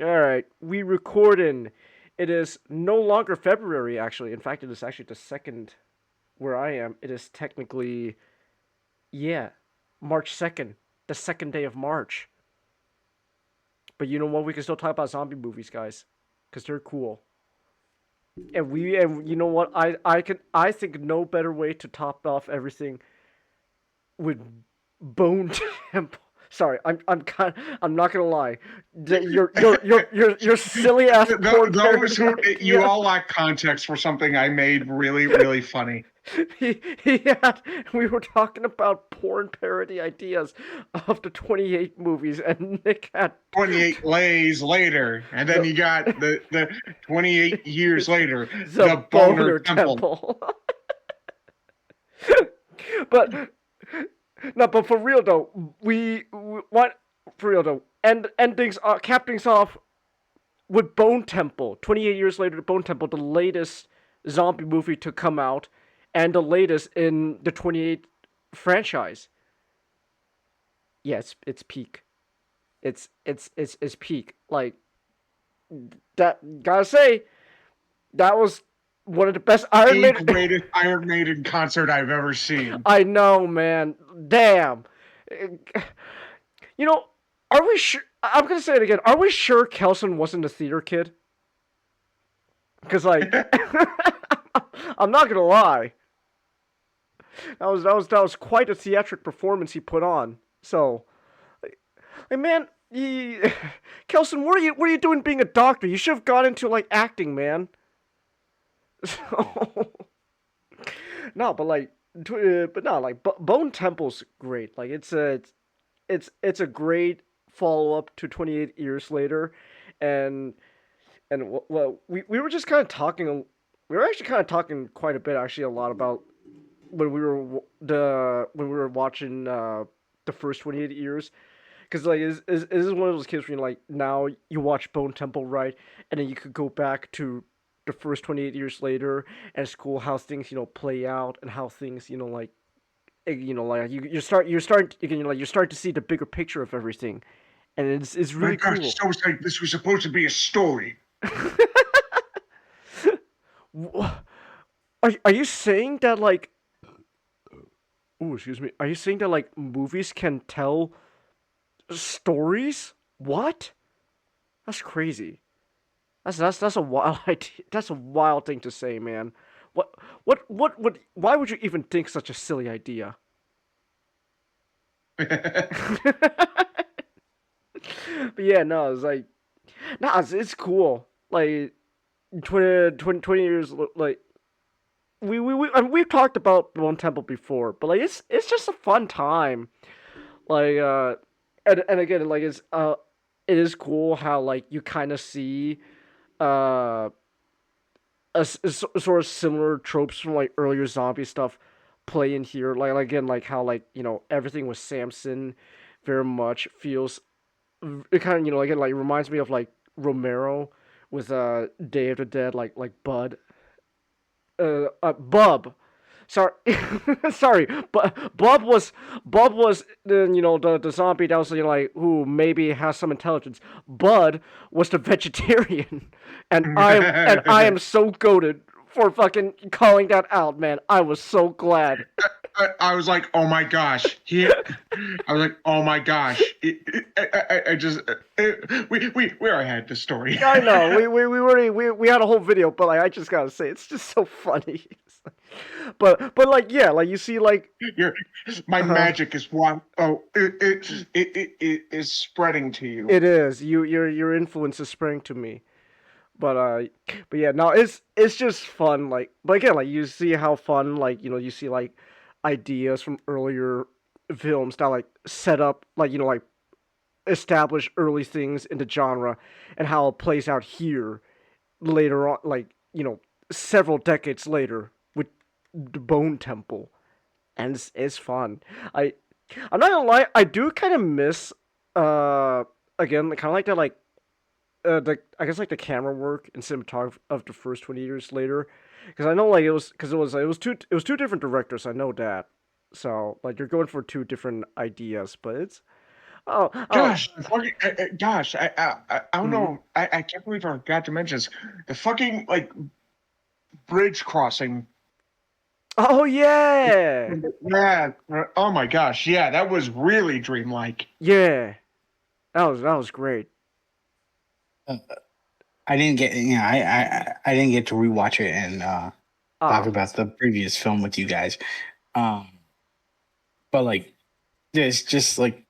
All right, we recording. It is no longer February, actually. In fact, it is actually the second where I am. It is technically, yeah, March 2nd, the second day of March. But you know what? We can still talk about zombie movies, guys, because they're cool. And you know what? I think no better way to top off everything with Bone Temple. Sorry, I'm not gonna lie. Your silly ass porn Those parody who you idea. all lack context for something I made really funny. He had, we were talking about porn parody ideas of the 28 movies, and Nick had 28 lays later, and then the you got the 28 years later, the the Boner boner Temple. temple. But no, but for real though, we what for real though, endings cap things off with Bone Temple. 28 years later, the Bone Temple, the latest zombie movie to come out, and the latest in the 28 franchise. Yeah, it's peak. It's peak. Like that. Gotta say, that was one of the best Iron The Maiden. greatest Iron Maiden concert I've ever seen. I know, man. Damn. You know, are we sure? I'm gonna say it again. Are we sure Kelson wasn't a theater kid? Because like, I'm not gonna lie. That was quite a theatric performance he put on. So, like, man, Kelson, what are you doing being a doctor? You should have got into like acting, man. So, no, but like, but no, like Bone Temple's great. Like it's a great follow up to 28 years later, and well, we were just kind of talking. We were actually kind of talking quite a bit, actually, a lot about when we were watching the first 28 years, because like is one of those kids where you like now you watch Bone Temple, right, and then you could go back to the first 28 years later, and it's cool how things play out, and how things like like you're starting like you're starting to see the bigger picture of everything, and it's My really gosh, cool. so it's like this was supposed to be a story. Are you saying that like oh excuse me, are you saying that like movies can tell stories? What? That's crazy. That's a wild idea. That's a wild thing to say, man. What why would you even think such a silly idea? But yeah, no, it's like nah, it's cool. Like 20 years, like we've talked about One Temple before, but like it's just a fun time. Like and again, like it is cool how like you kind of see uh sort of similar tropes from like earlier zombie stuff play in here. Like again, like how like everything with Samson very much feels, it kind of again like reminds me of like Romero with Day of the Dead, like Bud, Bub. Sorry, sorry, but Bub was the the zombie that was like who maybe has some intelligence. Bud was the vegetarian, and I am so goaded for fucking calling that out, man. I was so glad. I was like, oh my gosh. I was like, oh my gosh. I just, we already had the story. I know we already we had a whole video, but like I just gotta say, it's just so funny. But like yeah, like you see like Your, my uh magic is one. Oh, it is spreading to you. it is your influence is spreading to me. But but yeah, no, it's just fun. Like, but again, like you see how fun, like you see like ideas from earlier films that like set up, like like establish early things in the genre, and how it plays out here later on, like several decades later with the Bone Temple, and it's fun. I I'm not gonna lie, I do kind of miss again kind of like that like the I guess like the camera work and cinematography of the first 20 years later, because I know like it was two different directors. I know that, so like you're going for two different ideas, but it's Oh, oh. Gosh, the fucking, gosh, I don't Mhm. know. I can't believe I forgot to mention this. The fucking like bridge crossing. Oh yeah, Yeah. Oh my gosh. Yeah, that was really dreamlike. yeah. That was great. Uh, I didn't get, I didn't get to rewatch it and talk Ah. about the previous film with you guys. Um, but like, there's just like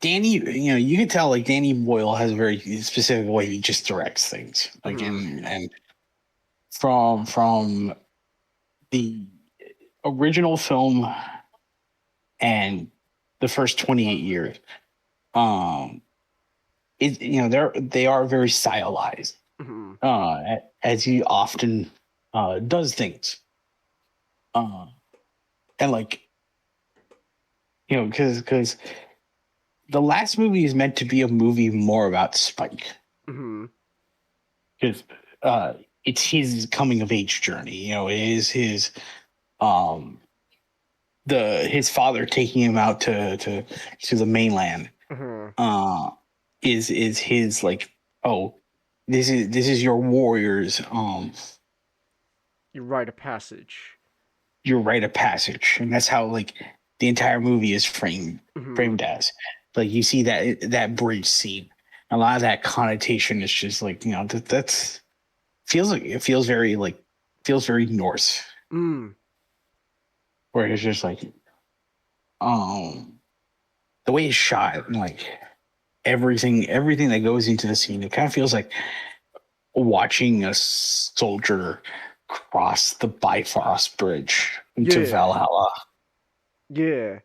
Danny, you can tell like Danny Boyle has a very specific way he just directs things. Like, Mhm. and from the original film and the first 28 years, um, they are very stylized, Mhm. as he often does things, uh, and like because the last movie is meant to be a movie more about Spike, Mhm. because uh, it's his coming of age journey. It is um his father taking him out to the mainland. Mhm. Uh, is his like, oh, this is your warriors, You write a passage. your rite of passage, and that's how like the entire movie is framed Mhm. as. Like you see that bridge scene, a lot of that connotation is just like, that's feels like it feels very Norse, Mm. where it's just like, um the way it's shot and like everything that goes into the scene, it kind of feels like watching a soldier cross the Bifrost Bridge into Yeah. Valhalla. Yeah.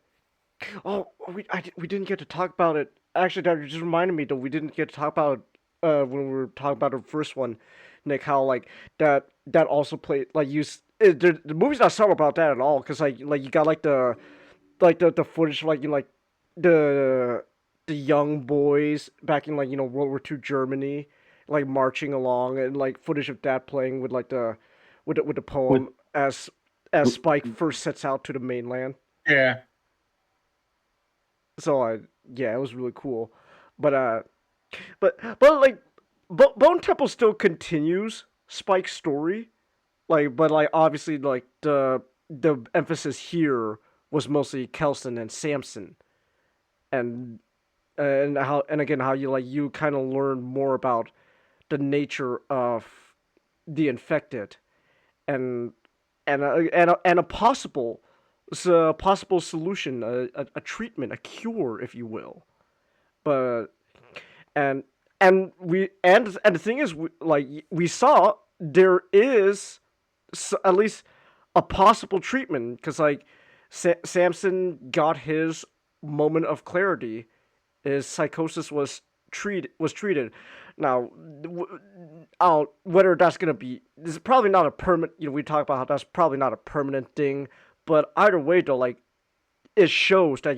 Oh, we didn't get to talk about it. Actually, that just reminded me that we didn't get to talk about it when we were talking about the first one, Nick. How like that also played like the movie's not subtle about that at all. Cause like you got like the footage like like the the young boys back in like World War II Germany, like marching along and like footage of that playing with like with the With, poem as with Spike first sets out to the mainland. Yeah. So yeah, it was really cool. But but like Bone Temple still continues Spike's story. Like but like obviously like the emphasis here was mostly Kelson and Samson and how and again how you kind of learn more about the nature of the infected and and a possible possible solution, a treatment, a cure, if you will. But and and the thing is, we saw there is at least a possible treatment because like Samson got his moment of clarity. His psychosis was treated. Now, whether that's gonna be, this is probably not a permanent. We talk about how that's probably not a permanent thing, but either way, though, like it shows that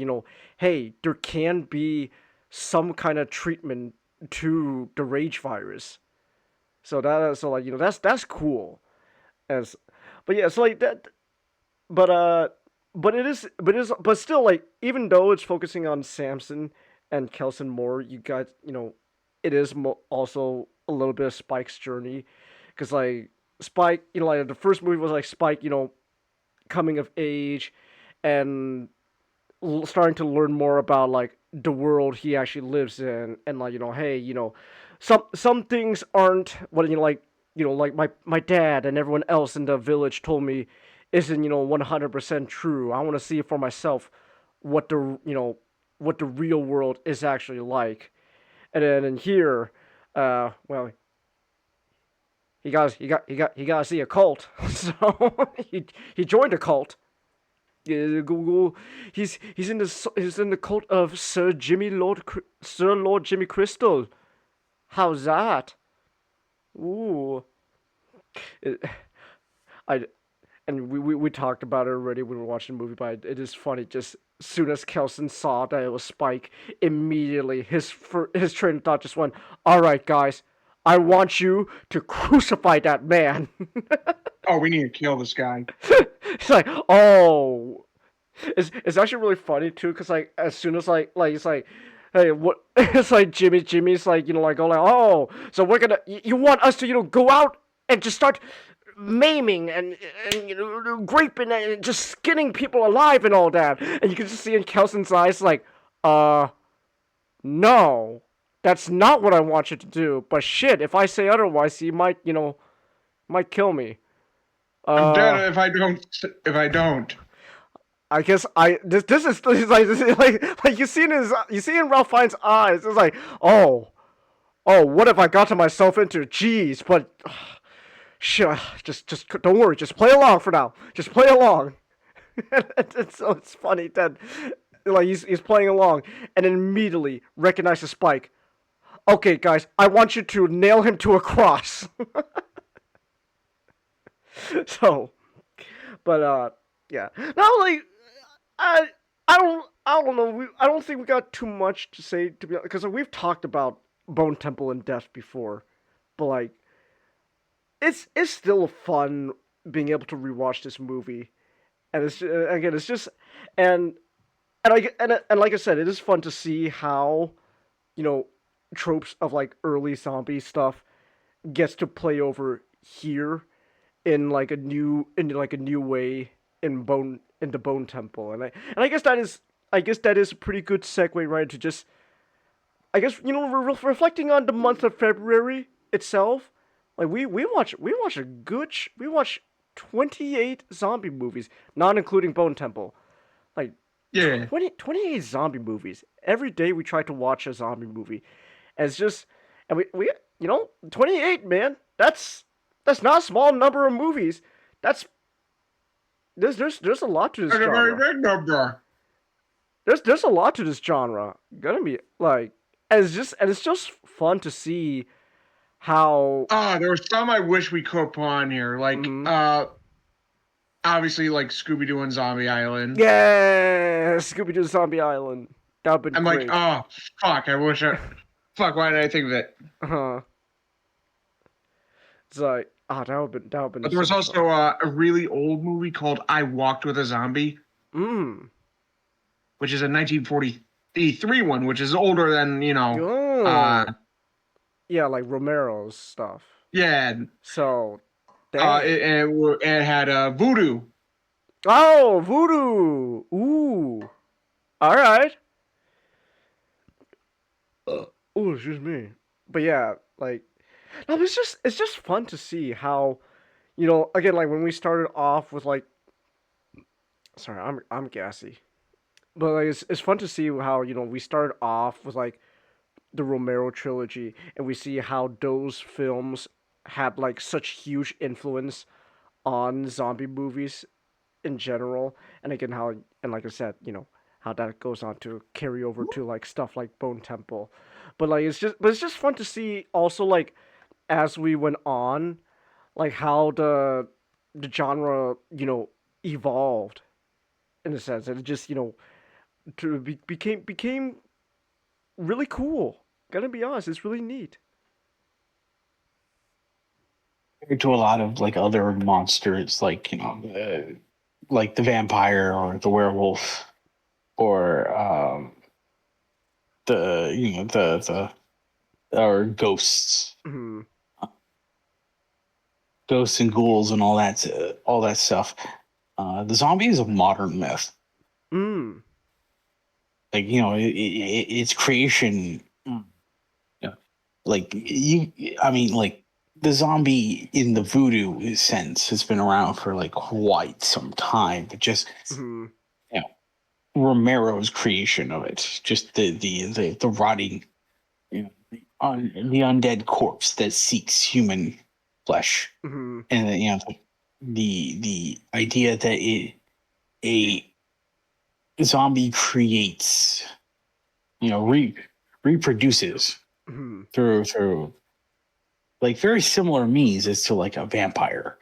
hey, there can be some kind of treatment to the rage virus. So like that's cool. As but yeah, so like that. But but still like even though it's focusing on Samson and Kelson more, you guys it is also a little bit of Spike's journey, because like Spike, like the first movie was like Spike, coming of age and starting to learn more about like the world he actually lives in, and like hey, some things aren't what like my dad and everyone else in the village told me isn't 100% true. I want to see for myself what the real world is actually like. And then in here, well, he got to see a cult, so he joined a cult. Google. He's in the cult of Sir Lord Jimmy Crystal. How's that? Ooh, it, I and we talked about it already when we were watching the movie. But it is funny. Just as soon as Kelson saw that it was Spike, immediately his train of thought just went, "All right, guys, I want you to crucify that man." Oh, we need to kill this guy. It's like, oh. It's actually really funny too, because like as soon as like it's like, hey, what? It's like Jimmy's like like go like, oh, so we're gonna you want us to go out and just start maiming and raping and just skinning people alive and all that, and you can just see in Kelson's eyes like, no, that's not what I want you to do. But shit, if I say otherwise, he might might kill me. I'm dead Uh. if I don't. If I don't. I guess this is like like you see in Ralph Fiennes' eyes. It's like, oh, what have I gotten myself into? Jeez, but shit, just don't worry, just play along for now. Just play along. So it's funny that like he's playing along and then immediately recognizes Spike. Okay, guys, I want you to nail him to a cross. So, but yeah. Now like I I don't know. I don't think we got too much to say to be honest, because we've talked about Bone Temple and Death before, but like it's still fun being able to rewatch this movie, and it's again it's just and and like I said, it is fun to see how you know tropes of like early zombie stuff gets to play over here in like a new way in the Bone Temple, and I guess that is a pretty good segue right to just I guess reflecting on the month of February itself. Like we watch we watch 28 zombie movies, not including Bone Temple. Like Yeah. 28 zombie movies every day. We try to watch a zombie movie, and it's just and we 28, man. That's not a small number of movies. That's there's a lot to this That's a very genre. big number. There's a lot to this genre. Gonna be like, and it's just fun to see how. There was some I wish we could put on here, like Mhm. obviously like Scooby Doo and Zombie Island. Yeah, Scooby Doo Zombie Island. That'd been I'm like, great. oh fuck, I wish I. Fuck, why did I think of it? Uh-huh. It's like, that would been But there so was much fun. also a really old movie called I Walked with a Zombie, Mm. which is a 1943 one, which is older than Oh. Yeah, like Romero's stuff. yeah. So, dang. It had Voodoo. Oh, Voodoo. Ooh. All right. Oh, excuse me. But yeah, like, no, it's just fun to see how, again, like when we started off with like, sorry, I'm gassy, but like it's fun to see how we started off with like the Romero trilogy, and we see how those films had like such huge influence on zombie movies in general, and again how and like I said, how that goes on to carry over to like stuff like Bone Temple, but like it's just fun to see also like as we went on, like how the genre evolved in a sense, and it just became really cool. Gotta be honest, it's really neat. Compared to a lot of like other monsters, like like the vampire or the werewolf or the the or ghosts, Hmm. ghosts and ghouls and all that stuff. The zombie is a modern myth. Mm. Like its creation. Yeah. Like I mean, like the zombie in the voodoo sense has been around for like quite some time, but just Hmm. you know, Romero's creation of it, just the rotting, the undead corpse that seeks human flesh, Hmm. and the idea that a zombie creates, reproduces Hmm. through like very similar means as to like a vampire.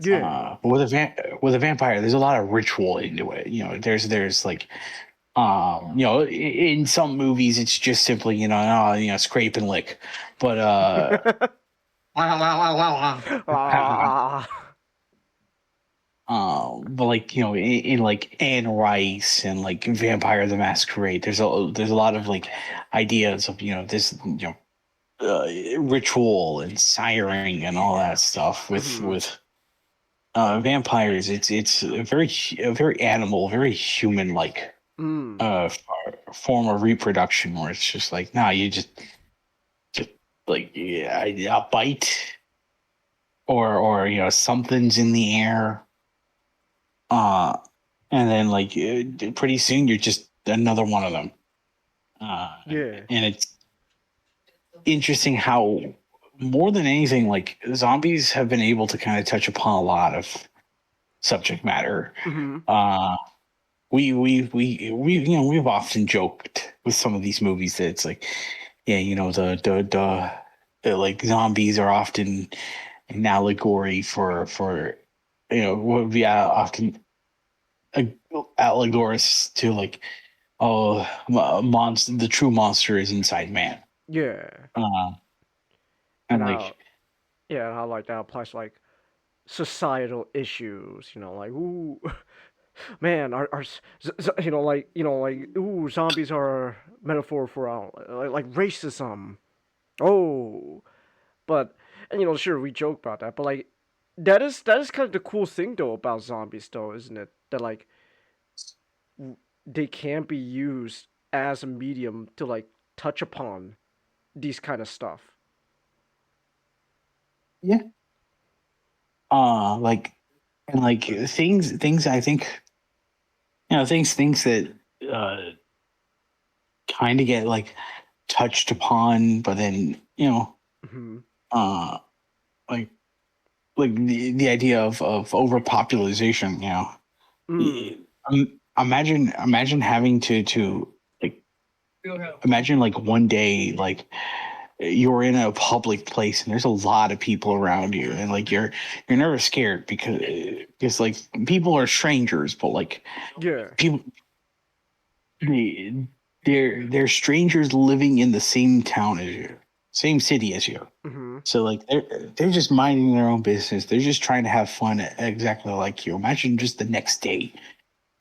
Yeah. But with a vampire, there's a lot of ritual into it. There's like in some movies it's just simply scrape and lick, but Wow, wow, wow, wow, wow. Ah. But like in like Anne Rice and like Vampire the Masquerade, there's a lot of like ideas of this ritual and siring and all that stuff Mm-hmm. with vampires. It's a very animal, very human like Mm. form of reproduction where it's just like nah, you just like yeah, a bite or something's in the air, uh and then like pretty soon you're just another one of them. uh Yeah. and it's interesting how more than anything like zombies have been able to kind of touch upon a lot of subject matter. Mm-hmm. uh we we've often joked with some of these movies that it's like yeah, the like zombies are often an allegory for what would be often allegorists to like monster, the true monster is inside man. Yeah. uh And and how like yeah, and how like that applies to like societal issues. Like ooh, man, like ooh, zombies are a metaphor for like racism. Oh, but and sure we joke about that, but like that is kind of the cool thing though about zombies though, isn't it? That like they can be used as a medium to like touch upon these kind of stuff. yeah, like and like things I think things that uh kind of get like touched upon, but then Hmm. uh like the idea of overpopularization. Mm. Imagine having to like imagine like one day like you're in a public place and there's a lot of people around you and like you're never scared because like people are strangers, but like Yeah. people they, they're strangers living in the same town as you, same city as you. Hmm. So like they're just minding their own business. They're just trying to have fun exactly like you. Imagine just the next day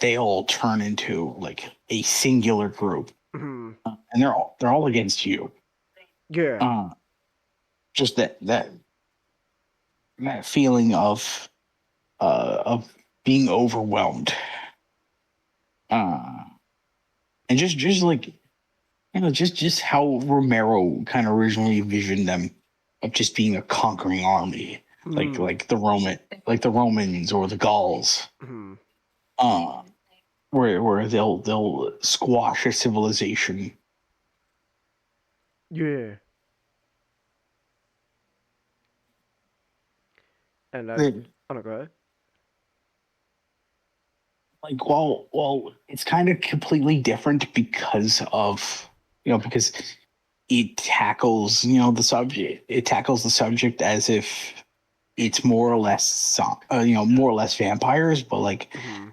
they all turn into like a singular group, Hmm. and they're all against you. Yeah. Uh, just that feeling of being overwhelmed, uh, and just like just how Romero kind of originally envisioned them of just being a conquering army, like Mm. like the Romans or the Gauls, Hmm. uh, where they'll squash a civilization. Yeah. And that. That Oh no, go ahead. like well it's kind of completely different because of because it tackles the subject as if it's more or less more or less vampires, but like Hmm.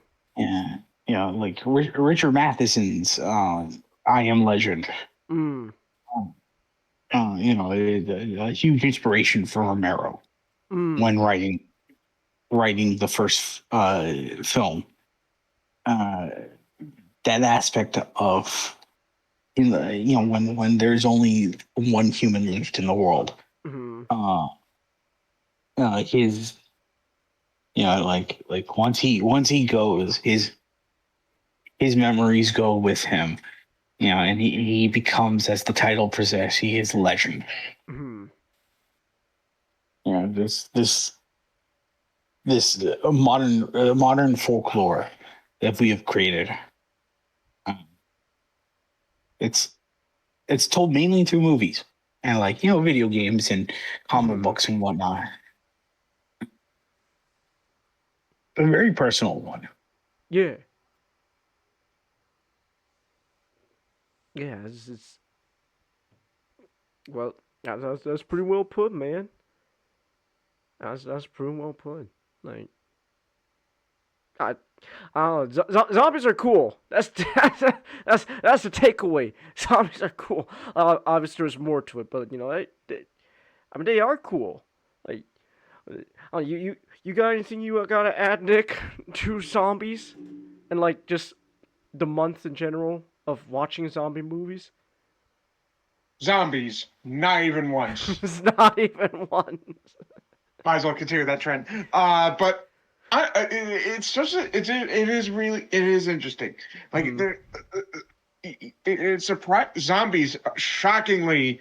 yeah, like Richard Matheson's I Am Legend, Mm. a huge inspiration for Romero Mm. when writing the first film. uh that aspect of in the when there's only one human left in the world, Hmm. uh his like once he goes, his memories go with him, and he becomes, as the title possess, he is legend. Hmm. This modern folklore that we have created. um, it's it's told mainly through movies and like video games and comic Hmm. books and whatnot. A very personal one. Yeah. Yeah. It's well. That's pretty well put, man. That's pretty well put. Like I, I don't know. Zombies are cool. That's the takeaway. Zombies are cool. Obviously, there's more to it, but I mean, they are cool. Like Oh, you got anything you gotta add, Nick, to zombies and like just the month in general of watching zombie movies? Zombies, not even once. It's not even one. Might as well continue that trend. But it's just it is really it is interesting. Like Mm. it's surprised zombies shockingly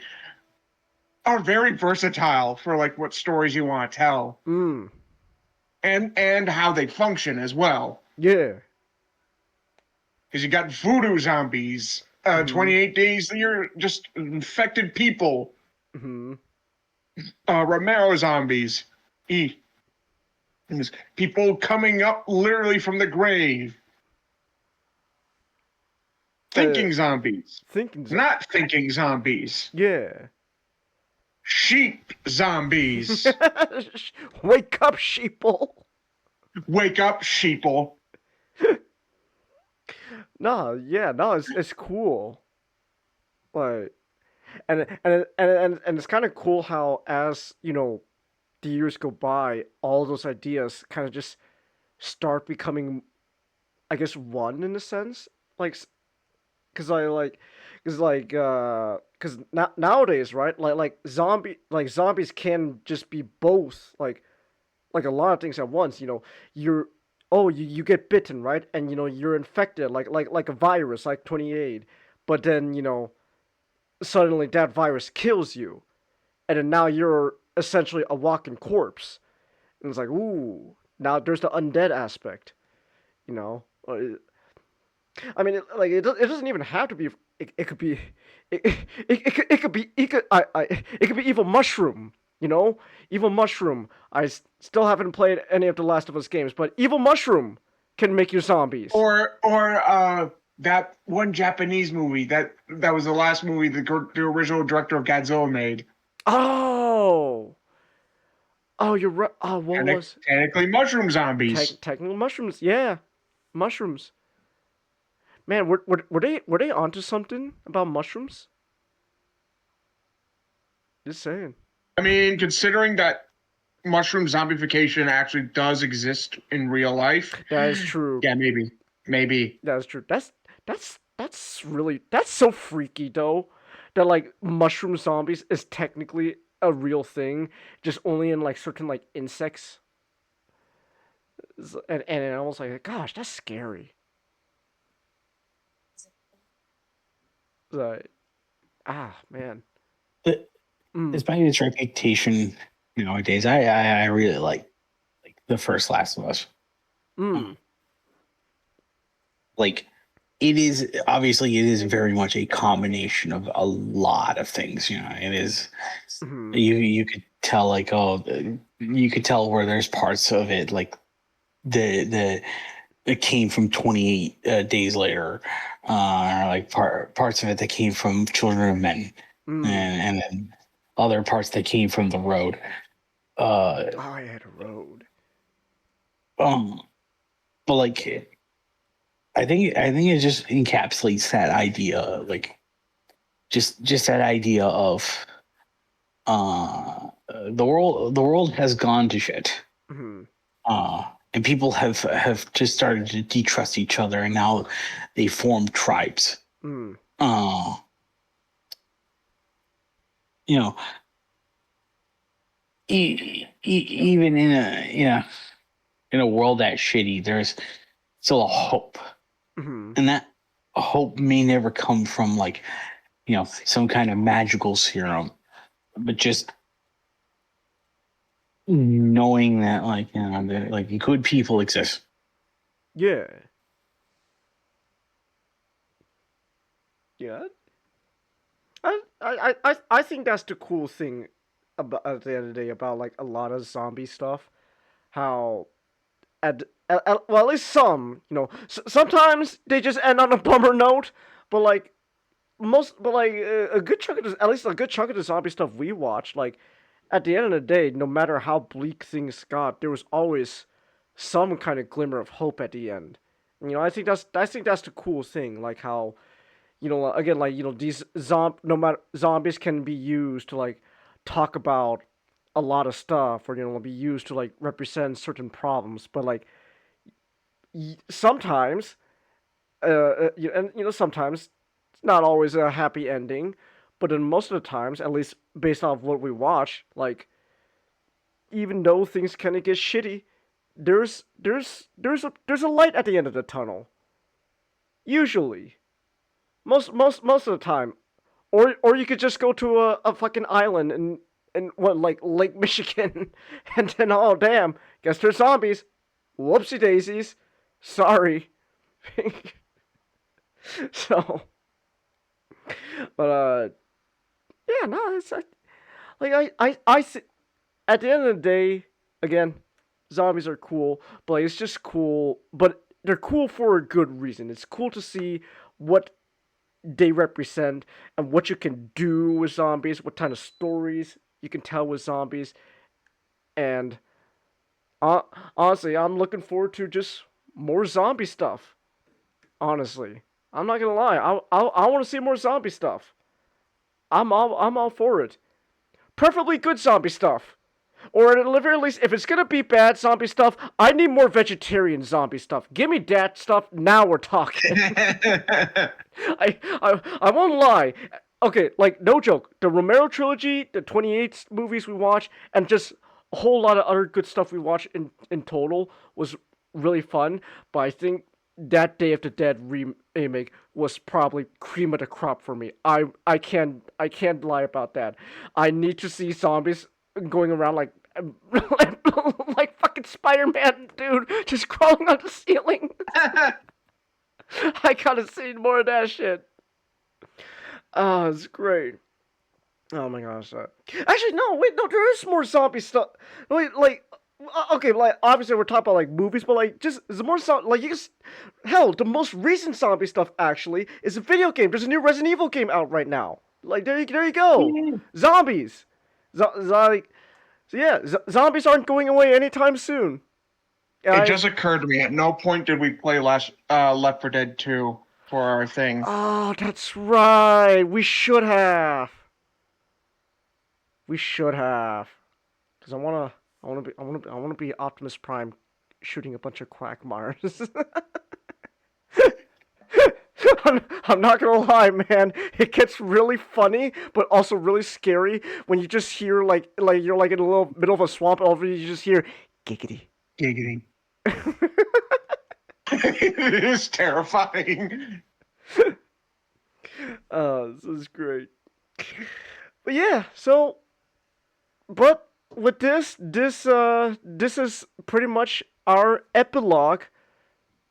are very versatile for like what stories you want to tell Mm. and how they function as well. Yeah. Because you got voodoo zombies, Mm-hmm. 28 days you're just infected people, Mm-hmm. Romero zombies, e people coming up literally from the grave, Uh, thinking zombies, thinking so. not thinking zombies, Yeah. sheep zombies. Wake up, sheeple. Wake up, sheeple. No, yeah, no, it's cool. Like, and it's kind of cool how as the years go by, all those ideas kind of just start becoming, I guess, one in a sense. Like, cause I like, cause nowadays, right? Like zombies can just be both like a lot of things at once. You're you get bitten, right? And you're infected like a virus like 28, but then suddenly that virus kills you, and then now you're essentially a walking corpse. And it's like, ooh, now there's the undead aspect, you know. It doesn't even have to be. It could be, it could be, it could be evil mushroom. Evil mushroom. Still haven't played any of the Last of Us games, but evil mushroom can make you zombies. Or that one Japanese movie that was the last movie the original director of Godzilla made. Oh, oh, you're right. Oh, what was Technically mushroom zombies. technical mushrooms? Yeah, mushrooms. Man, were they onto something about mushrooms? Just saying. I mean, considering that mushroom zombification actually does exist in real life, That is true. yeah, maybe. That is true. That's so freaky though. That like mushroom zombies is technically a real thing, just only in like certain like insects and I was like, gosh, that's scary. Like, man. But Mm. despite its reputation nowadays, I really like the first Last of Us. Mm. Like it is obviously it is very much a combination of a lot of things. It is Mm. you could tell like you could tell where there's parts of it like the it came from 28 days later, or like parts of it that came from Children of Men, Mm. and then other parts that came from The Road. Uh, Oh, I had a road. um, but like I think it just encapsulates that idea, like just that idea of the world has gone to shit. Mm. And people have just started to detrust each other, and now they form tribes. Mm. Uh, you know, even in a world that shitty, there's still a hope, Mm. and that hope may never come from like some kind of magical serum, but just knowing that like good people exist. Yeah. Yeah. I think that's the cool thing about at the end of the day about like a lot of zombie stuff. How well, at least some, sometimes they just end on a bummer note, but like a good chunk of at least a good chunk of the zombie stuff we watched, like at the end of the day, no matter how bleak things got, there was always some kind of glimmer of hope at the end. I think that's the cool thing, like how again, like these no matter zombies can be used to like talk about a lot of stuff, or be used to like represent certain problems. But like sometimes, and sometimes it's not always a happy ending. But in most of the times, at least based off what we watch, like even though things kind of get shitty, there's a light at the end of the tunnel. Usually, most of the time, or you could just go to a fucking island and what, like Lake Michigan, and then oh damn, guess there's zombies. Whoopsie daisies, sorry. So, but yeah, no, it's like at the end of the day, again, zombies are cool, but like, it's just cool, but they're cool for a good reason. It's cool to see what they represent and what you can do with zombies, what kind of stories you can tell with zombies, and uh, honestly, I'm looking forward to just more zombie stuff. Honestly, I'm not gonna lie, I want to see more zombie stuff. I'm all for it. Preferably good zombie stuff. Or at the very least, if it's gonna be bad zombie stuff, I need more vegetarian zombie stuff. Give me that stuff. Now we're talking. I won't lie. Okay, like no joke. The Romero trilogy, the 28 movies we watched, and just a whole lot of other good stuff we watched in total was really fun. But I think that Day of the Dead remake was probably cream of the crop for me. I can't lie about that. I need to see zombies going around like like fucking Spider-Man, dude, just crawling on the ceiling. I gotta see more of that shit. Oh, it's great. Oh my gosh. Actually, no, wait, no, there is more zombie stuff. Wait, like, okay, like, obviously we're talking about, like, movies, but, like, just, there's more like, hell, the most recent zombie stuff, actually, is a video game. There's a new Resident Evil game out right now. Like, there you go. Zombies. Like, so yeah, zombies aren't going away anytime soon. It just occurred to me. At no point did we play Left 4 Dead 2 for our thing. Oh, that's right. We should have. We should have. Cause I wanna be Optimus Prime, shooting a bunch of Quackmires. I'm not gonna lie, man. It gets really funny, but also really scary when you just hear like you're like in a little middle of a swamp, and all of you just hear giggity. Giggity. It is terrifying. This is great. But yeah, so, but with this is pretty much our epilogue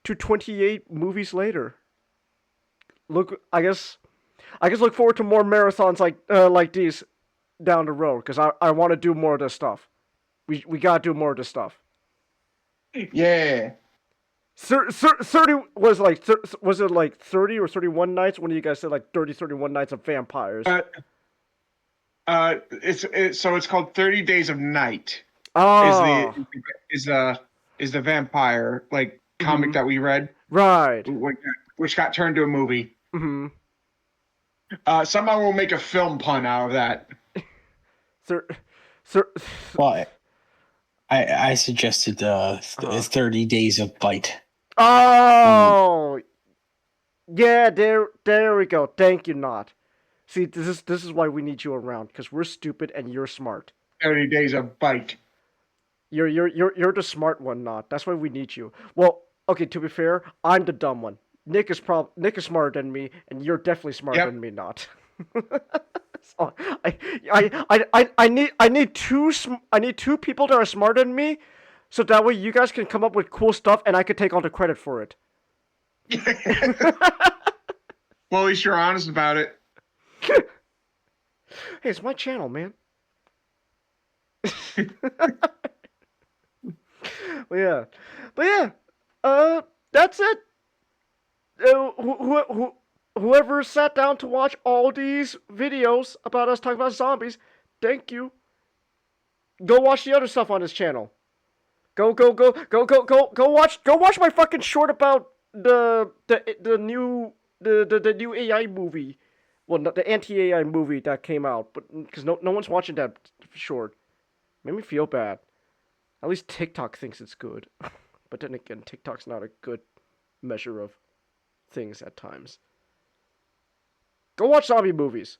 to 28 movies later. Look forward to more marathons like these down the road, because I want to do more of this stuff. We gotta do more of this stuff. Yeah. 30 was it like 30 or 31 nights when you guys said like 31 nights of vampires? It's called 30 Days of Night. Oh, Is the vampire like comic that we read, right. which got turned to a movie. Mm-hmm. Somehow we'll make a film pun out of that. Sir, sir. Well, I suggested 30 Days of Bite. Oh, yeah. There we go. Thank you, Not. See, this is why we need you around, because we're stupid and you're smart. 30 Days of Bite. You're the smart one, Not. That's why we need you. Well, okay. To be fair, I'm the dumb one. Nick is smarter than me, and you're definitely smarter than me, Not. So I need two people that are smarter than me, so that way you guys can come up with cool stuff, and I could take all the credit for it. Well, at least you're honest about it. Hey, it's my channel, man. But yeah, that's it. Whoever sat down to watch all these videos about us talking about zombies, thank you. Go watch the other stuff on this channel. Go watch my fucking short about the new AI movie. Well, not the anti-AI movie that came out, but because no one's watching that short. Made me feel bad. At least TikTok thinks it's good. But then again, TikTok's not a good measure of things at times. Go watch zombie movies.